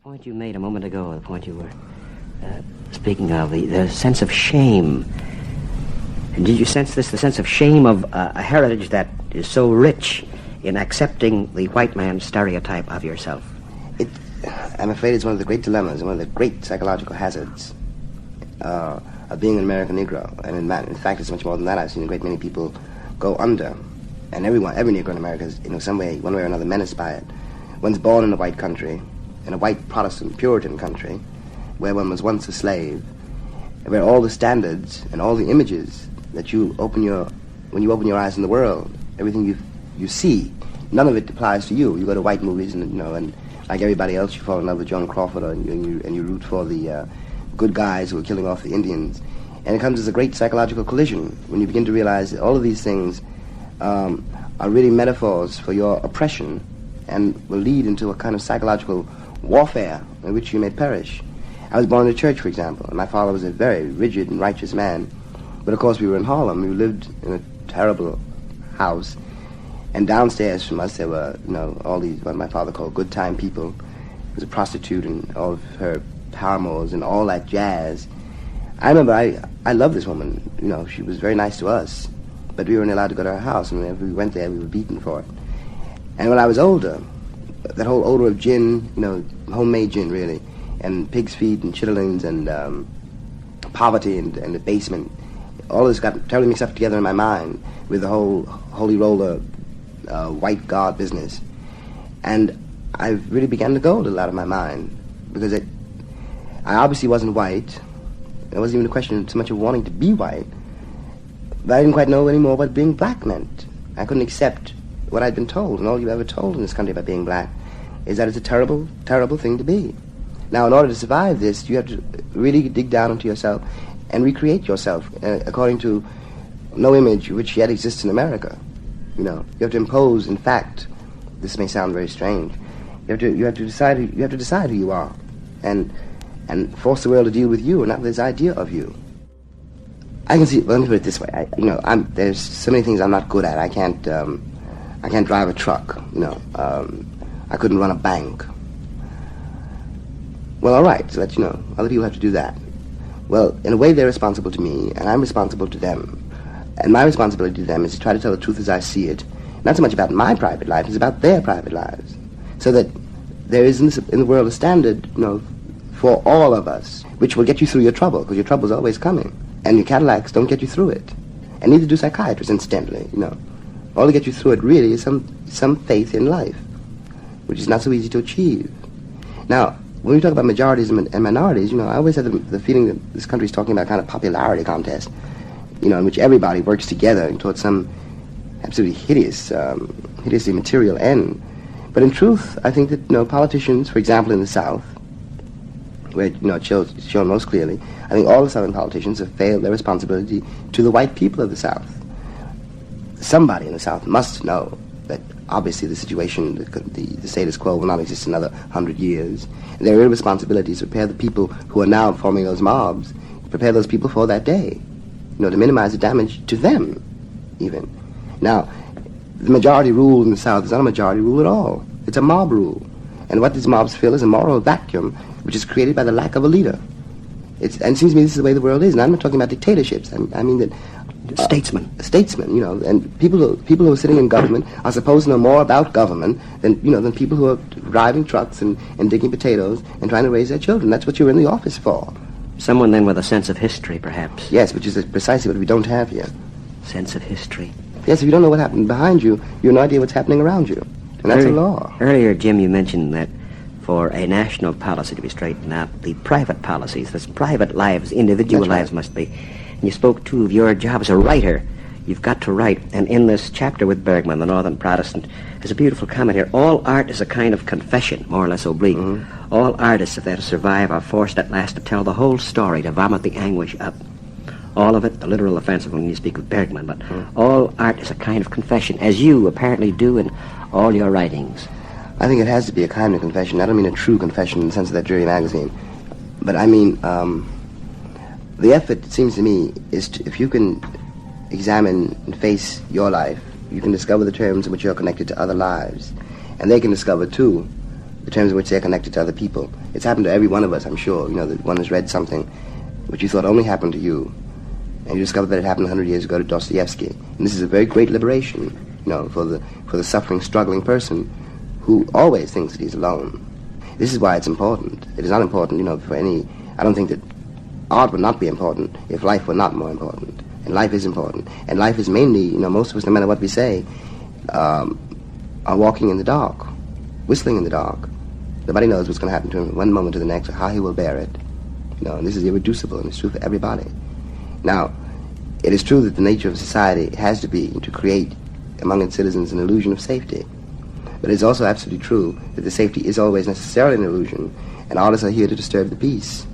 point you made a moment ago, the point you were speaking of, the sense of shame. And did you sense this, the sense of shame of a heritage that is so rich in accepting the white man's stereotype of yourself? I'm afraid it's one of the great dilemmas, one of the great psychological hazards of being an American Negro. And in fact, it's much more than that. I've seen a great many people go under. And every Negro in America is, some way, one way or another, menaced by it. One's born in a white country, in a white Protestant Puritan country, where one was once a slave, where all the standards and all the images that when you open your eyes in the world, everything you see, none of it applies to you. You go to white movies and like everybody else, you fall in love with Joan Crawford and you root for the good guys who are killing off the Indians. And it comes as a great psychological collision when you begin to realize that all of these things are really metaphors for your oppression and will lead into a kind of psychological warfare in which you may perish. I was born in a church, for example, and my father was a very rigid and righteous man. But of course we were in Harlem. We lived in a terrible house. And downstairs from us there were, all these, what my father called good time people. There was a prostitute and all of her paramours and all that jazz. I remember I loved this woman. She was very nice to us. But we weren't allowed to go to her house, and whenever we went there, we were beaten for it. And when I was older, that whole odor of gin, homemade gin, really, and pig's feet and chitterlings and poverty and the basement, all this got terribly mixed up together in my mind with the whole holy roller white god business. And I really began to go a little out of my mind, because I obviously wasn't white. It wasn't even a question so much of wanting to be white, but I didn't quite know anymore what being black meant. I couldn't accept what I'd been told, and all you've ever told in this country about being black is that it's a terrible, terrible thing to be. Now, in order to survive this, you have to really dig down into yourself and recreate yourself according to no image which yet exists in America. You have to impose, in fact, this may sound very strange, you have to decide who you are, and force the world to deal with you and not with this idea of you. I can see. Let me put it this way. There's so many things I'm not good at. I can't drive a truck. I couldn't run a bank. Well, all right. So that other people have to do that. Well, in a way, they're responsible to me, and I'm responsible to them. And my responsibility to them is to try to tell the truth as I see it. Not so much about my private life; it's about their private lives, so that there is in the world a standard, for all of us, which will get you through your trouble, because your trouble's always coming. And your Cadillacs don't get you through it. And neither do psychiatrists, incidentally, All that gets you through it really is some faith in life, which is not so easy to achieve. Now, when we talk about majorities and minorities, I always had the feeling that this country is talking about kind of popularity contest, in which everybody works together towards some absolutely hideously material end. But in truth, I think that, politicians, for example, in the South, where it's shown most clearly, I think all the Southern politicians have failed their responsibility to the white people of the South. Somebody in the South must know that obviously the situation, the status quo will not exist another 100 years. And their real responsibility is to prepare the people who are now forming those mobs, prepare those people for that day, to minimize the damage to them, even. Now, the majority rule in the South is not a majority rule at all. It's a mob rule. And what these mobs fill is a moral vacuum, which is created by the lack of a leader. And it seems to me this is the way the world is. And I'm not talking about dictatorships. I mean that statesmen, and people who are sitting in government are supposed to know more about government than people who are driving trucks and digging potatoes and trying to raise their children. That's what you're in the office for. Someone then with a sense of history, perhaps. Yes, which is precisely what we don't have here. Sense of history. Yes, if you don't know what happened behind you, you have no idea what's happening around you. And that's a law. Earlier, Jim, you mentioned that for a national policy to be straightened out, the private policies, the private lives, individual lives must be. And you spoke, too, of your job as a writer. You've got to write. And in this chapter with Bergman, the Northern Protestant, there's a beautiful comment here. All art is a kind of confession, more or less oblique. Mm-hmm. All artists, if they're to survive, are forced at last to tell the whole story, to vomit the anguish up. All of it, the literal offensive when you speak of Bergman, but all art is a kind of confession, as you apparently do in all your writings. I think it has to be a kind of confession. I don't mean a true confession in the sense of that Jury magazine. But I mean, the effort, it seems to me, is if you can examine and face your life, you can discover the terms in which you're connected to other lives. And they can discover, too, the terms in which they're connected to other people. It's happened to every one of us, I'm sure. You know, that one has read something which you thought only happened to you, and you discover that it happened 100 years ago to Dostoevsky. And this is a very great liberation, you know, for the suffering, struggling person who always thinks that he's alone. This is why it's important. It is not important, you know, for any... I don't think that art would not be important if life were not more important. And life is important. And life is mainly, you know, most of us, no matter what we say, are walking in the dark, whistling in the dark. Nobody knows what's going to happen to him from one moment to the next or how he will bear it. You know, and this is irreducible, and it's true for everybody. Now, it is true that the nature of society has to be to create among its citizens an illusion of safety. But it's also absolutely true that the safety is always necessarily an illusion, and artists are here to disturb the peace.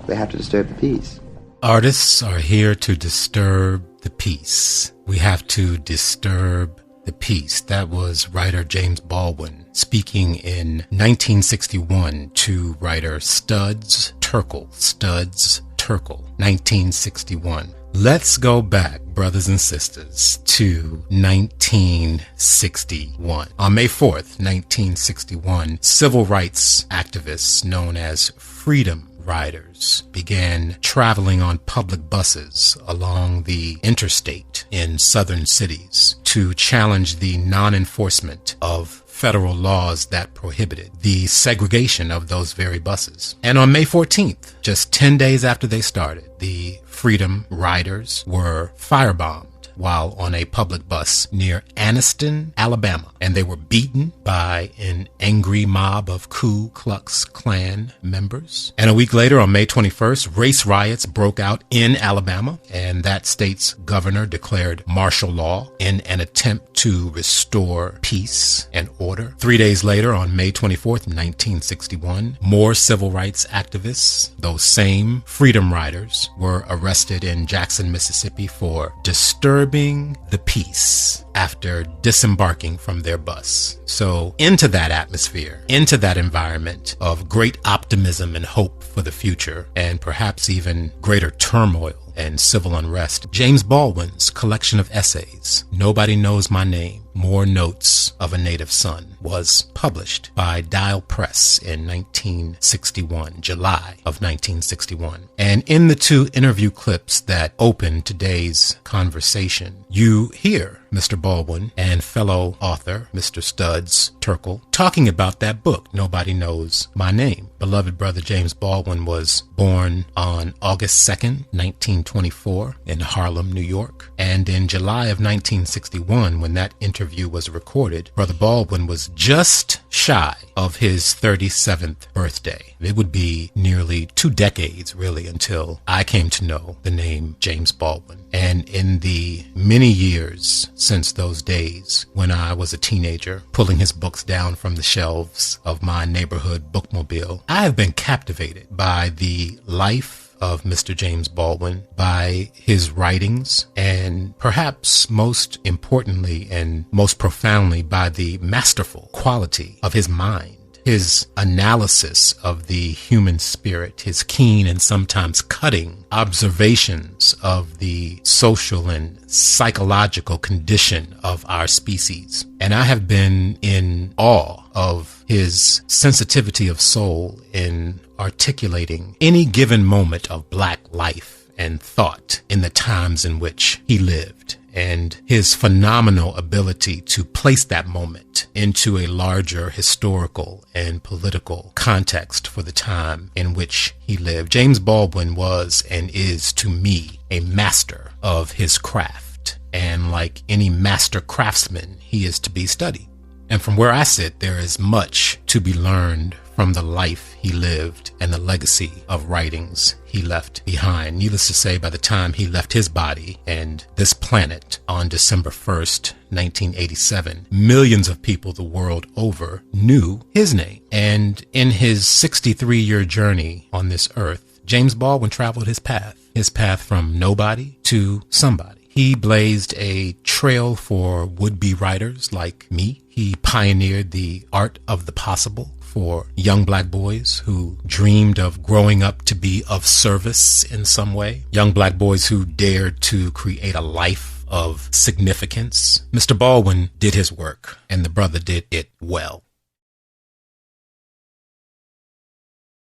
They have to disturb the peace. Artists are here to disturb the peace. We have to disturb the peace. That was writer James Baldwin speaking in 1961 to writer Studs Terkel. Studs Terkel, 1961. Let's go back, brothers and sisters, to 1961. On May 4th, 1961, civil rights activists known as Freedom Riders began traveling on public buses along the interstate in southern cities to challenge the non-enforcement of federal laws that prohibited the segregation of those very buses. And on May 14th, just 10 days after they started, the Freedom Riders were firebombed while on a public bus near Anniston, Alabama, and they were beaten by an angry mob of Ku Klux Klan members. And a week later, on May 21st, race riots broke out in Alabama, and that state's governor declared martial law in an attempt to restore peace and order. 3 days later, on May 24th, 1961, more civil rights activists, those same Freedom Riders, were arrested in Jackson, Mississippi for disturbing the peace after disembarking from their bus. So into that atmosphere, into that environment of great optimism and hope for the future, and perhaps even greater turmoil and civil unrest, James Baldwin's collection of essays, Nobody Knows My Name, More Notes of a Native Son, was published by Dial Press in 1961, July of 1961. And in the two interview clips that open today's conversation, you hear Mr. Baldwin and fellow author Mr. Studs Terkel talking about that book, Nobody Knows My Name. Beloved brother James Baldwin was born on August 2nd, 1924 in Harlem, New York. And in July of 1961, when that interview was recorded, Brother Baldwin was just shy of his 37th birthday. It would be nearly 2 decades, really, until I came to know the name James Baldwin. And in the many years since those days, when I was a teenager, pulling his books down from the shelves of my neighborhood bookmobile, I have been captivated by the life of Mr. James Baldwin, by his writings, and perhaps most importantly and most profoundly by the masterful quality of his mind. His analysis of the human spirit, his keen and sometimes cutting observations of the social and psychological condition of our species. And I have been in awe of his sensitivity of soul in articulating any given moment of Black life and thought in the times in which he lived, and his phenomenal ability to place that moment into a larger historical and political context for the time in which he lived. James Baldwin was and is, to me, a master of his craft, and like any master craftsman, he is to be studied. And from where I sit, there is much to be learned from the life he lived and the legacy of writings he left behind. Needless to say, by the time he left his body and this planet on December 1st, 1987, millions of people the world over knew his name. And in his 63-year journey on this earth, James Baldwin traveled his path from nobody to somebody. He blazed a trail for would-be writers like me. He pioneered the art of the possible for young Black boys who dreamed of growing up to be of service in some way. Young Black boys who dared to create a life of significance. Mr. Baldwin did his work, and the brother did it well.